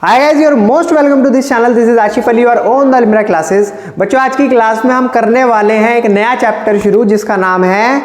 Hi guys, you're most welcome to this channel. This is Ashif Ali और on the अलमीरा classes. बच्चों, आज की क्लास में हम करने वाले हैं एक नया चैप्टर शुरू, जिसका नाम है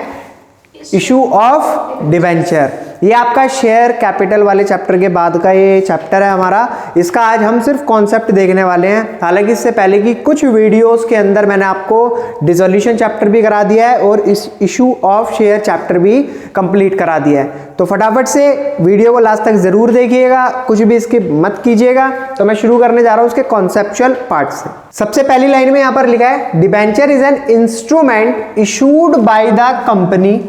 इशू ऑफ डिबेंचर। ये आपका शेयर कैपिटल वाले चैप्टर के बाद का ये चैप्टर है हमारा। इसका आज हम सिर्फ कॉन्सेप्ट देखने वाले हैं। हालांकि इससे पहले की कुछ वीडियोस के अंदर मैंने आपको डिसोल्यूशन चैप्टर भी करा दिया है और इस इशू ऑफ शेयर चैप्टर भी कंप्लीट करा दिया है। तो फटाफट से वीडियो को लास्ट तक जरूर देखिएगा, कुछ भी स्किप मत कीजिएगा। तो मैं शुरू करने जा रहा हूं उसके कॉन्सेप्चुअल पार्ट से। सबसे पहली लाइन में यहां पर लिखा है, debenture is an instrument issued by the company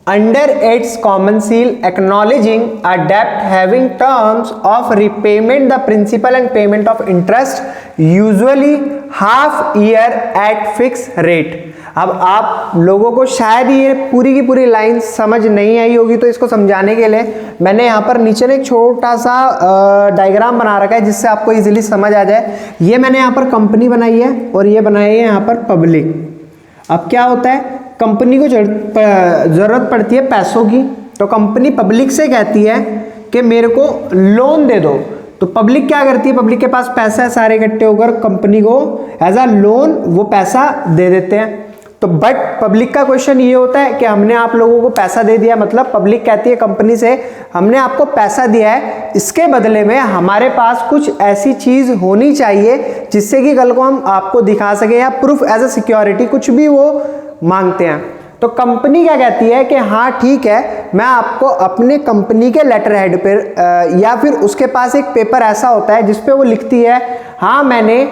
under its common seal acknowledging a debt having terms of repayment the principal and payment of interest usually half year at fixed rate। अब आप लोगों को शायद ये पूरी की पूरी line समझ नहीं आई होगी, तो इसको समझाने के लिए मैंने यहाँ पर नीचे एक छोटा सा डायग्राम बना रखा है जिससे आपको इजीली समझ आ जाए। ये मैंने यहाँ पर कंपनी बनाई है और ये बनाई है यहाँ पर पब्लिक। अब क्या होता है, कंपनी को जरूरत पड़ती है पैसों की, तो कंपनी पब्लिक से कहती है कि मेरे को लोन दे दो। तो पब्लिक क्या करती है, पब्लिक के पास पैसा है, सारे इकट्ठे होकर कंपनी को एज अ लोन वो पैसा दे देते हैं। तो बट पब्लिक का क्वेश्चन ये होता है कि हमने आप लोगों को पैसा दे दिया, मतलब पब्लिक कहती है कंपनी से हमने आपको पैसा दिया है, इसके बदले में हमारे पास कुछ ऐसी चीज होनी चाहिए जिससे कि कल को हम आपको दिखा सके, या प्रूफ एज अ सिक्योरिटी, कुछ भी वो मांगते हैं। तो कंपनी क्या कहती है कि हाँ ठीक है, मैं आपको अपने कंपनी के लेटर हेड पर या फिर उसके पास एक पेपर ऐसा होता है जिसपे वो लिखती है हाँ मैंने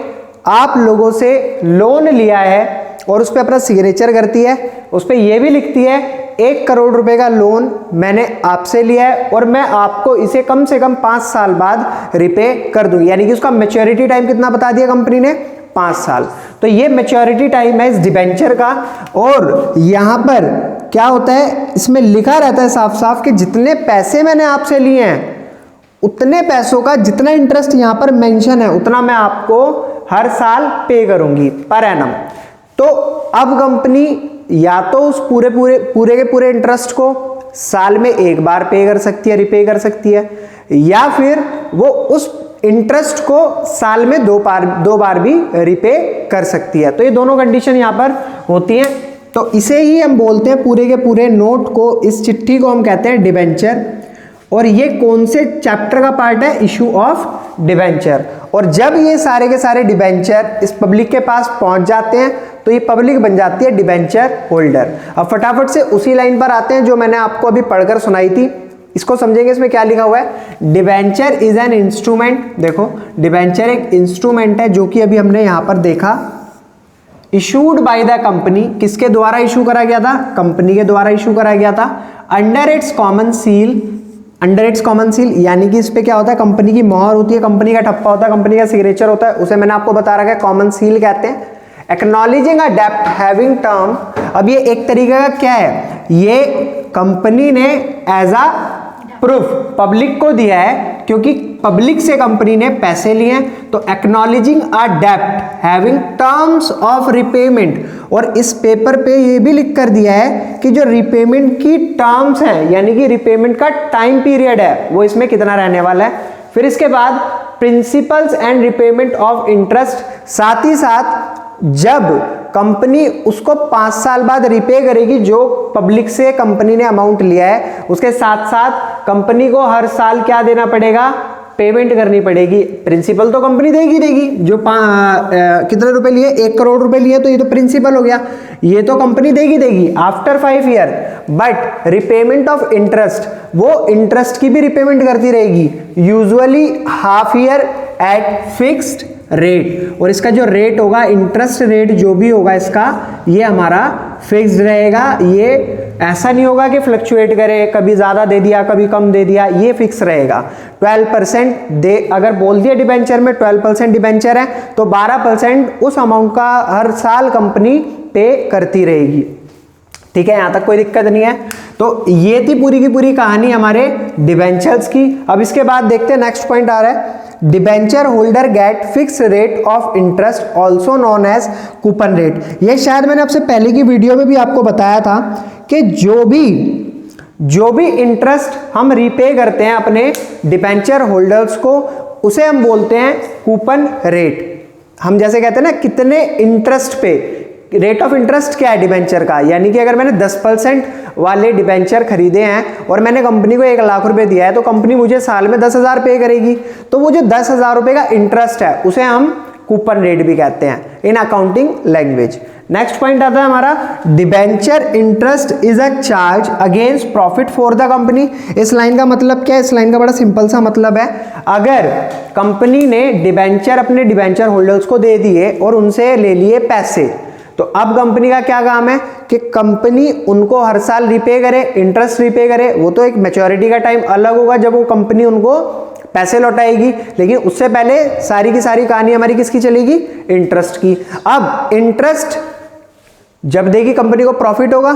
आप लोगों से लोन लिया है, और उस पर अपना सिग्नेचर करती है। उस पर यह भी लिखती है 1 करोड़ रुपए का लोन मैंने आपसे लिया है और मैं आपको इसे कम से कम 5 साल बाद रिपे कर दूंगी। यानी कि उसका मैच्योरिटी टाइम कितना बता दिया कंपनी ने, 5 साल। तो ये मैच्योरिटी टाइम है इस डिबेंचर का। और यहां पर क्या होता है, इसमें लिखा रहता है साफ साफ कि जितने पैसे मैंने आपसे लिए हैं उतने पैसों का जितना इंटरेस्ट यहां पर मेंशन है उतना मैं आपको हर साल पे करूंगी पर एनम। तो अब कंपनी या तो उस पूरे के पूरे इंटरेस्ट को साल में एक बार पे कर सकती है, रिपे कर सकती है, या फिर वो उस इंटरेस्ट को साल में दो बार भी रिपे कर सकती है। तो ये दोनों कंडीशन यहां पर होती हैं। तो इसे ही हम बोलते हैं, पूरे के पूरे नोट को, इस चिट्ठी को हम कहते हैं डिबेंचर। और ये कौन से चैप्टर का पार्ट है, इशू ऑफ डिबेंचर। और जब ये सारे के सारे डिबेंचर इस पब्लिक के पास पहुंच जाते हैं तो ये पब्लिक बन जाती है डिबेंचर होल्डर। अब फटाफट से उसी लाइन पर आते हैं जो मैंने आपको अभी पढ़कर सुनाई थी। इसको समझेंगे, इसमें क्या लिखा हुआ है, डिबेंचर इज एन इंस्ट्रूमेंट। देखो, डिबेंचर एक इंस्ट्रूमेंट है जो कि अभी हमने यहां पर देखा, इशूड बाय द कंपनी। किसके द्वारा इशू करा गया था, कंपनी के द्वारा इशू करा गया था। Under its common seal, under its common seal यानी कि इस पे क्या होता है, कंपनी की मोहर होती है, कंपनी का ठप्पा होता है, कंपनी का सिग्नेचर होता है, उसे मैंने आपको बता रखा है कॉमन सील कहते हैं। एक्नॉलेजिंग अ डेप्ट हैविंग टर्म, अब ये एक तरीके का क्या है, ये कंपनी ने एज अ प्रूफ पब्लिक को दिया है, क्योंकि पब्लिक से कंपनी ने पैसे लिए। तो एक्नॉलेजिंग अ डेप्ट हैविंग टर्म्स ऑफ रिपेमेंट, और इस पेपर पे ये भी लिख कर दिया है कि जो रिपेमेंट की टर्म्स हैं, यानी कि रिपेमेंट का टाइम पीरियड है, वो इसमें कितना रहने वाला है। फिर इसके बाद principles and repayment of interest, साथ ही साथ जब कंपनी उसको 5 साल बाद रिपे करेगी, जो पब्लिक से कंपनी ने अमाउंट लिया है, उसके साथ साथ कंपनी को हर साल क्या देना पड़ेगा, पेमेंट करनी पड़ेगी। प्रिंसिपल तो कंपनी देगी, जो कितने रुपए लिए, 1 करोड़ रुपए लिए, तो ये तो प्रिंसिपल हो गया, ये तो कंपनी देगी after 5 year. But repayment of interest, वो इंटरेस्ट की भी रिपेमेंट करती रहेगी, usually half year at fixed rate. और इसका जो रेट होगा, इंटरेस्ट रेट जो भी होगा इसका, ये हमारा फिक्स्ड रहेगा। ये ऐसा नहीं होगा कि फ्लक्चुएट करे, कभी ज्यादा दे दिया कभी कम दे दिया, ये फिक्स रहेगा। 12% दे, अगर बोल दिया डिबेंचर में 12% डिबेंचर है तो 12% उस अमाउंट का हर साल कंपनी पे करती रहेगी। ठीक है, यहां तक कोई दिक्कत नहीं है। तो ये थी पूरी की पूरी कहानी हमारे डिबेंचर्स की। अब इसके बाद देखते हैं, नेक्स्ट पॉइंट आ रहा है, debenture holder get fix rate of interest also known as coupon rate. ये शायद मैंने आपसे पहले की वीडियो में भी आपको बताया था कि जो भी इंटरेस्ट हम रीपे करते हैं अपने डिबेंचर होल्डर्स को, उसे हम बोलते हैं कूपन रेट। हम जैसे कहते हैं ना कितने इंटरेस्ट पे, रेट ऑफ इंटरेस्ट क्या है डिबेंचर का, यानी कि अगर मैंने 10% वाले डिबेंचर खरीदे हैं और मैंने कंपनी को 1 लाख रुपए दिया है तो कंपनी मुझे साल में 10,000 पे करेगी, तो वो जो 10,000 रुपए का इंटरेस्ट है उसे हम कूपन रेट भी कहते हैं in accounting language. Next point आता है हमारा, debenture interest is a charge against profit for the company. इस लाइन का मतलब क्या है? इस लाइन का बड़ा सिंपल सा मतलब है, अगर कंपनी ने डिबेंचर अपने डिबेंचर होल्डर्स को दे दिए और उनसे ले लिए पैसे, तो अब कंपनी का क्या काम है कि कंपनी उनको हर साल रिपे करे, इंटरेस्ट रिपे करे। वो तो एक मैच्योरिटी का टाइम अलग होगा जब वो कंपनी उनको पैसे लौटाएगी, लेकिन उससे पहले सारी की सारी कहानी हमारी किसकी चलेगी? इंटरेस्ट की। अब इंटरेस्ट जब देगी कंपनी को प्रॉफिट होगा,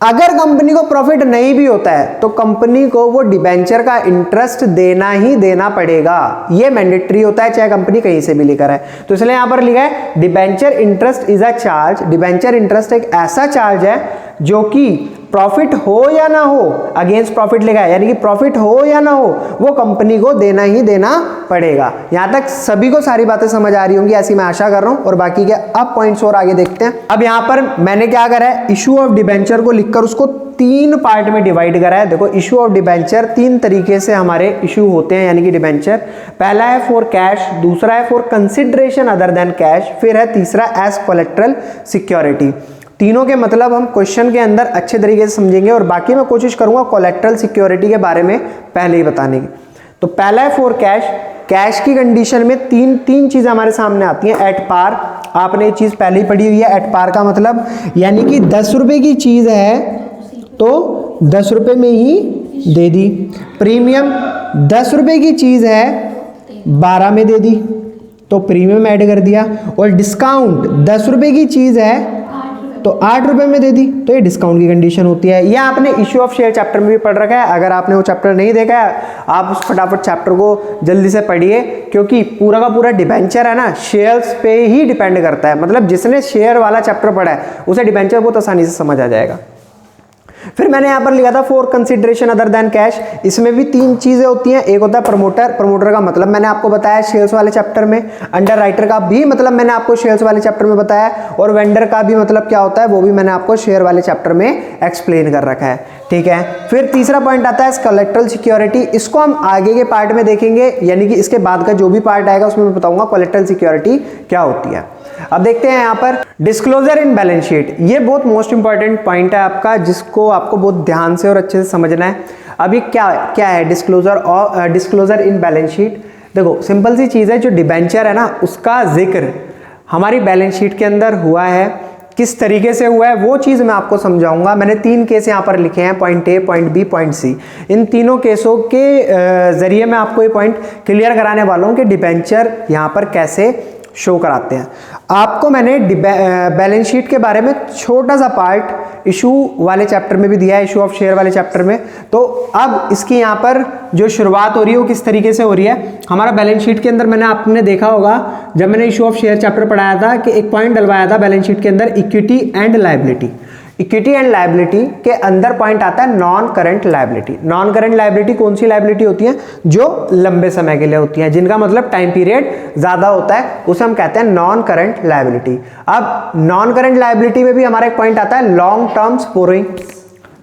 अगर कंपनी को प्रॉफिट नहीं भी होता है तो कंपनी को वो डिबेंचर का इंटरेस्ट देना ही देना पड़ेगा, ये मैंडेटरी होता है चाहे कंपनी कहीं से भी लिखा है। तो इसलिए यहां पर लिखा है debenture interest is a charge. Debenture interest एक ऐसा चार्ज है जो कि प्रॉफिट हो या ना हो, अगेंस्ट प्रॉफिट लिखा है, यानी कि प्रॉफिट हो या ना हो वो कंपनी को देना ही देना पड़ेगा। यहां तक सभी को सारी बातें समझ आ रही होंगी ऐसी मैं आशा कर रहा हूं, और बाकी के अब पॉइंट्स और आगे देखते हैं। अब यहां पर मैंने क्या करा है, इशू ऑफ डिबेंचर को लिखकर उसको 3 पार्ट में डिवाइड करा है। देखो इशू ऑफ डिबेंचर 3 तरीके से हमारे इशू होते हैं, यानी कि डिबेंचर। पहला है फॉर कैश, दूसरा है for consideration other than cash, फिर है तीसरा एज कोलेट्रल सिक्योरिटी। तीनों के मतलब हम क्वेश्चन के अंदर अच्छे तरीके से समझेंगे और बाकी मैं कोशिश करूंगा कोलेट्रल सिक्योरिटी के बारे में पहले ही बताने की। तो पहला है फॉर कैश। कैश की कंडीशन में तीन चीजें हमारे सामने आती हैं। एट पार, आपने ये चीज पहले ही पढ़ी हुई है। एट पार का मतलब यानी कि 10 रुपए की चीज है तो 10 रुपए में ही दे दी। प्रीमियम 10 रुपए की चीज है 12 में दे दी तो प्रीमियम ऐड कर दिया। और डिस्काउंट 10 रुपए की चीज है तो 8 रुपए में दे दी, तो ये डिस्काउंट की कंडीशन होती है। यह आपने इशू ऑफ शेयर चैप्टर में भी पढ़ रखा है। अगर आपने वो चैप्टर नहीं देखा है आप उस फटाफट चैप्टर को जल्दी से पढ़िए, क्योंकि पूरा का पूरा डिबेंचर है ना शेयर्स पे ही डिपेंड करता है। मतलब जिसने शेयर वाला चैप्टर पढ़ा है उसे डिबेंचर बहुत आसानी से समझ आ जाएगा। फिर मैंने यहां पर लिखा था for consideration other than cash. इसमें भी 3 चीजें होती हैं। एक होता है प्रमोटर। प्रमोटर का मतलब मैंने आपको बताया शेयर्स वाले चैप्टर में। अंडर राइटर का भी मतलब मैंने आपको शेयर्स वाले चैप्टर में बताया, और वेंडर का भी मतलब क्या होता है वो भी मैंने आपको शेयर वाले चैप्टर में एक्सप्लेन कर रखा है। ठीक है, फिर तीसरा पॉइंट आता है कोलेट्रल सिक्योरिटी। इसको हम आगे के पार्ट में देखेंगे, यानी कि इसके बाद का जो भी पार्ट आएगा उसमें मैं बताऊंगा कोलेट्रल सिक्योरिटी क्या होती है। अब देखते हैं यहाँ पर डिस्क्लोजर इन बैलेंस शीट। ये बहुत मोस्ट इंपॉर्टेंट पॉइंट है आपका, जिसको आपको बहुत ध्यान से और अच्छे से समझना है। अभी क्या है डिस्क्लोजर इन बैलेंस शीट? देखो सिंपल सी चीज़ है, जो डिबेंचर है ना उसका जिक्र हमारी बैलेंस शीट के अंदर हुआ है, किस तरीके से हुआ है वो चीज़ मैं आपको समझाऊंगा। मैंने 3 केस यहाँ पर लिखे हैं, point A, point B, point C. इन तीनों केसों के जरिए मैं आपको ये पॉइंट क्लियर कराने वाला हूँ कि डिबेंचर यहाँ पर कैसे शो कराते हैं। आपको मैंने बैलेंस शीट के बारे में छोटा सा पार्ट इशू वाले चैप्टर में भी दिया है, इशू ऑफ शेयर वाले चैप्टर में। तो अब इसकी यहाँ पर जो शुरुआत हो रही है वो किस तरीके से हो रही है। हमारा बैलेंस शीट के अंदर मैंने आपने देखा होगा जब मैंने इशू ऑफ शेयर चैप्टर पढ़ाया था कि एक पॉइंट डलवाया था बैलेंस शीट के अंदर, equity and liability. Equity and liability के अंदर पॉइंट आता है non current liability. Non current liability कौन सी लायबिलिटी होती है? जो लंबे समय के लिए होती है, जिनका मतलब टाइम पीरियड ज्यादा होता है, उसे हम कहते हैं नॉन करंट लायबिलिटी। अब नॉन करंट लायबिलिटी में भी हमारा एक पॉइंट आता है long terms borrowing.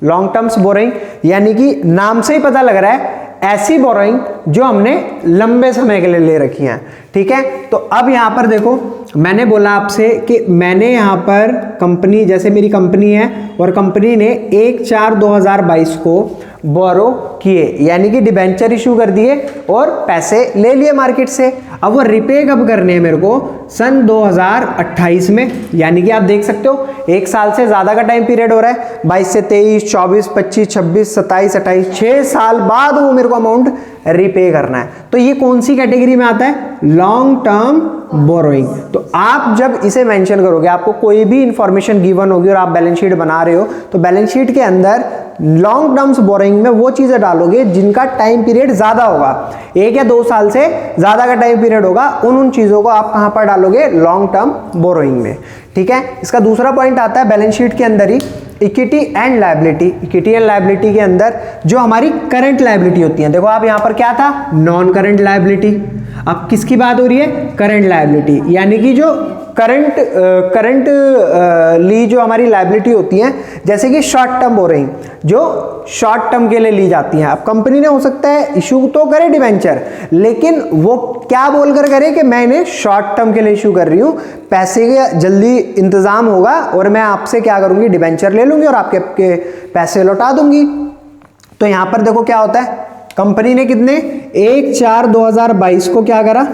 Long terms borrowing यानी कि नाम से ही पता लग रहा है ऐसी बोरोइंग जो हमने लंबे समय के लिए ले रखी है। ठीक है, तो अब यहां पर देखो मैंने बोला आपसे कि मैंने यहां पर कंपनी, जैसे मेरी कंपनी है और कंपनी ने 1/4/2022 को बोरो किए, यानी कि डिबेंचर इशू कर दिए और पैसे ले लिए मार्केट से। अब वो रिपे कब करने हैं मेरे को? सन 2028 में। यानी कि आप देख सकते हो 1 साल से ज्यादा का टाइम पीरियड हो रहा है, 22 से 23, 24, 25, 26, 27, 28, 6 साल बाद वो मेरे को अमाउंट रिपे करना है। तो ये कौन सी कैटेगरी में आता है? Long term borrowing. तो आप जब इसे मेंशन करोगे, आपको कोई भी इंफॉर्मेशन गिवन होगी और आप बैलेंस शीट बना रहे हो, तो बैलेंस शीट के अंदर लॉन्ग टर्म्स बोरोइंग में वो चीजें डालोगे जिनका टाइम पीरियड ज्यादा होगा, 1 या 2 साल से ज्यादा का टाइम पीरियड होगा, उन चीजों को आप कहां पर डालोगे, लॉन्ग टर्म बोरोइंग में। ठीक है। इसका दूसरा पॉइंट आता है बैलेंस शीट के अंदर ही, equity and liability. Equity and liability के अंदर जो हमारी करंट लायबिलिटी होती है, देखो आप यहां पर क्या था, नॉन करंट लायबिलिटी। अब किसकी बात हो रही है, करंट लायबिलिटी, यानी कि जो करंट ली जो हमारी लायबिलिटी होती है, जैसे कि शॉर्ट टर्म बोरोइंग, जो शॉर्ट टर्म के लिए ली जाती हैं। अब कंपनी ने हो सकता है इशू तो करे डिवेंचर, लेकिन वो क्या बोलकर करे कि मैं इन्हें शॉर्ट टर्म के लिए इशू कर रही हूं, पैसे का जल्दी इंतजाम होगा और मैं आपसे क्या करूंगी, डिवेंचर ले लूंगी और आपके पैसे लौटा दूंगी। तो यहां पर देखो क्या होता है, कंपनी ने कितने 1/4/2022 को क्या करा,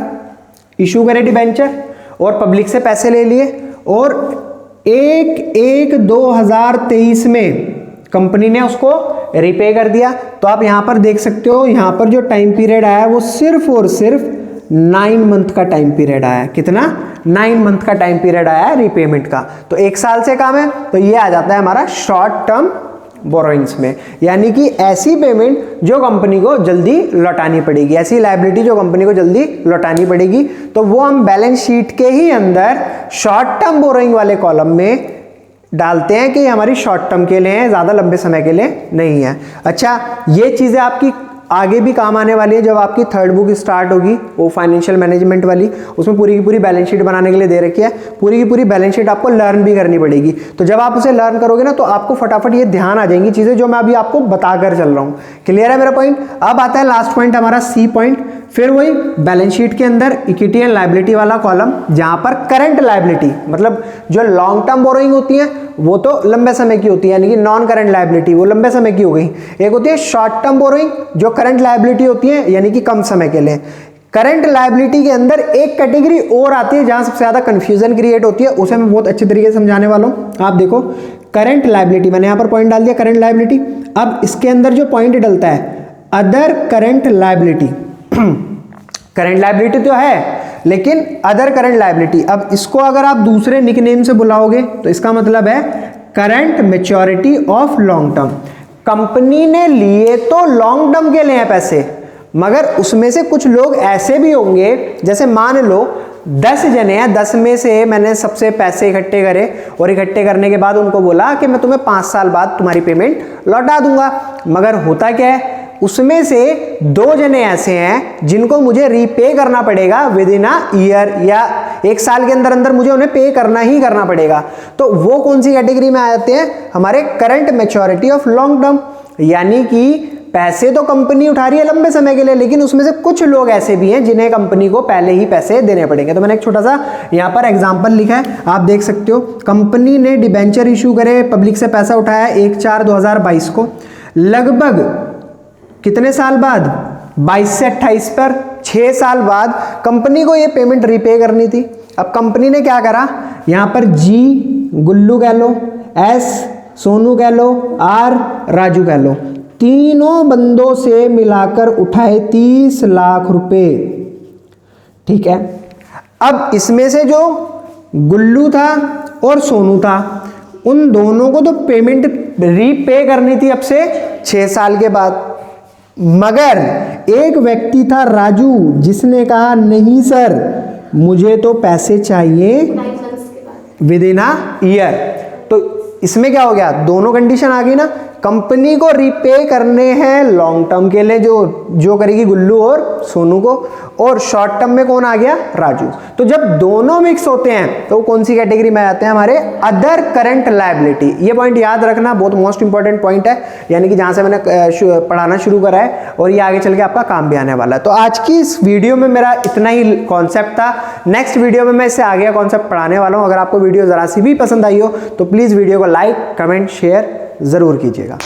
इशू करे डिवेंचर और पब्लिक से पैसे ले लिए, और 1/1/2023 में कंपनी ने उसको रिपे कर दिया। तो आप यहां पर देख सकते हो, यहां पर जो टाइम पीरियड आया वो सिर्फ और सिर्फ 9 मंथ का टाइम पीरियड आया है। कितना, 9 मंथ का टाइम पीरियड आया है रीपेमेंट का। तो 1 साल से कम है, तो ये आ जाता है हमारा शॉर्ट टर्म बोरोइंग्स में, यानी कि ऐसी पेमेंट जो कंपनी को जल्दी लौटानी पड़ेगी, ऐसी लायबिलिटी जो कंपनी को जल्दी लौटानी पड़ेगी, तो वो हम बैलेंस शीट के ही अंदर शॉर्ट टर्म बोरोइंग वाले कॉलम में डालते हैं कि हमारी शॉर्ट टर्म के लिए है, ज्यादा लंबे समय के लिए नहीं है। अच्छा, ये चीजें आपकी आगे भी काम आने वाली है जब आपकी थर्ड बुक स्टार्ट होगी, वो फाइनेंशियल मैनेजमेंट वाली, उसमें पूरी की पूरी बैलेंस शीट बनाने के लिए दे रखी है। पूरी की पूरी बैलेंस शीट आपको लर्न भी करनी पड़ेगी। तो जब आप उसे लर्न करोगे ना, तो आपको फटाफट ये ध्यान आ जाएंगी चीजें जो मैं अभी आपको बताकर चल रहा हूं। क्लियर है मेरा पॉइंट। अब आता है लास्ट पॉइंट हमारा, सी पॉइंट। फिर वही बैलेंस शीट के अंदर इक्विटी एंड लायबिलिटी वाला कॉलम, जहां पर करंट लायबिलिटी मतलब जो लॉन्ग टर्म बोरोइंग होती है वो तो लंबे समय की होती है, यानी कि नॉन करंट लायबिलिटी वो लंबे समय की हो गई। एक होती है शॉर्ट टर्म बोरोइंग जो करंट लायबिलिटी होती है, यानी कि कम समय के लिए। करंट लायबिलिटी के अंदर एक कैटेगरी और आती है जहां सबसे ज्यादा कंफ्यूजन क्रिएट होती है, उसे मैं बहुत अच्छे तरीके से समझाने वाला हूं। आप देखो, करंट लायबिलिटी, मैंने यहां पर पॉइंट डाल दिया करंट लायबिलिटी। अब इसके अंदर जो पॉइंट डलता है, other current liability. Current liability तो है, लेकिन अदर करंट लायबिलिटी, अब इसको अगर आप दूसरे निकनेम से बुलाओगे तो इसका मतलब है current maturity of long term. Company ने लिए तो लॉन्ग टर्म के लिए हैं पैसे, मगर उसमें से कुछ लोग ऐसे भी होंगे, जैसे मान लो 10 जने हैं, 10 में से मैंने सबसे पैसे इकट्ठे करे और इकट्ठे करने के बाद उनको बोला कि मैं तुम्हें 5 साल बाद तुम्हारी पेमेंट लौटा दूंगा। मगर होता क्या है, उसमें से 2 जने ऐसे हैं जिनको मुझे रीपे करना पड़ेगा विद इन अ ईयर, या 1 साल के अंदर अंदर मुझे उन्हें पे करना ही करना पड़ेगा। तो वो कौन सी कैटेगरी में आ जाते हैं, हमारे current maturity of long term. यानी कि पैसे तो कंपनी उठा रही है लंबे समय के लिए, लेकिन उसमें से कुछ लोग ऐसे भी हैं जिन्हें कंपनी को पहले ही पैसे देने पड़ेंगे। तो मैंने एक छोटा सा यहाँ पर एग्जांपल लिखा है, आप देख सकते हो। कंपनी ने डिबेंचर इशू करे, पब्लिक से पैसा उठाया 1/4/2022 को, लगभग कितने साल बाद, 22 से 28 पर 6 साल बाद कंपनी को ये पेमेंट रीपे करनी थी। अब कंपनी ने क्या करा, यहां पर जी गुल्लू कह लो, एस सोनू कह लो, आर राजू कह लो, तीनों बंदों से मिलाकर उठाए 30 लाख रुपए। ठीक है। अब इसमें से जो गुल्लू था और सोनू था, उन दोनों को तो पेमेंट रीपे करनी थी अब से 6 साल के बाद, मगर एक व्यक्ति था राजू, जिसने कहा नहीं सर मुझे तो पैसे चाहिए विद इन अ ईयर। तो इसमें क्या हो गया, दोनों कंडीशन आ गई ना। कंपनी को रीपे करने हैं लॉन्ग टर्म के लिए, जो करेगी गुल्लू और सोनू को, और शॉर्ट टर्म में कौन आ गया, राजू। तो जब दोनों मिक्स होते हैं तो कौन सी कैटेगरी में आते हैं, हमारे अदर करंट लायबिलिटी। ये पॉइंट याद रखना, बहुत मोस्ट इंपॉर्टेंट पॉइंट है, यानी कि जहां से मैंने पढ़ाना शुरू करा है और ये आगे चल के आपका काम भी आने वाला है। तो आज की इस वीडियो में मेरा इतना ही कॉन्सेप्ट था। नेक्स्ट वीडियो में मैं इससे आगे का कॉन्सेप्ट पढ़ाने वाला हूं। अगर आपको वीडियो जरा सी भी पसंद आई हो तो प्लीज वीडियो को लाइक, कमेंट, शेयर जरूर कीजिएगा।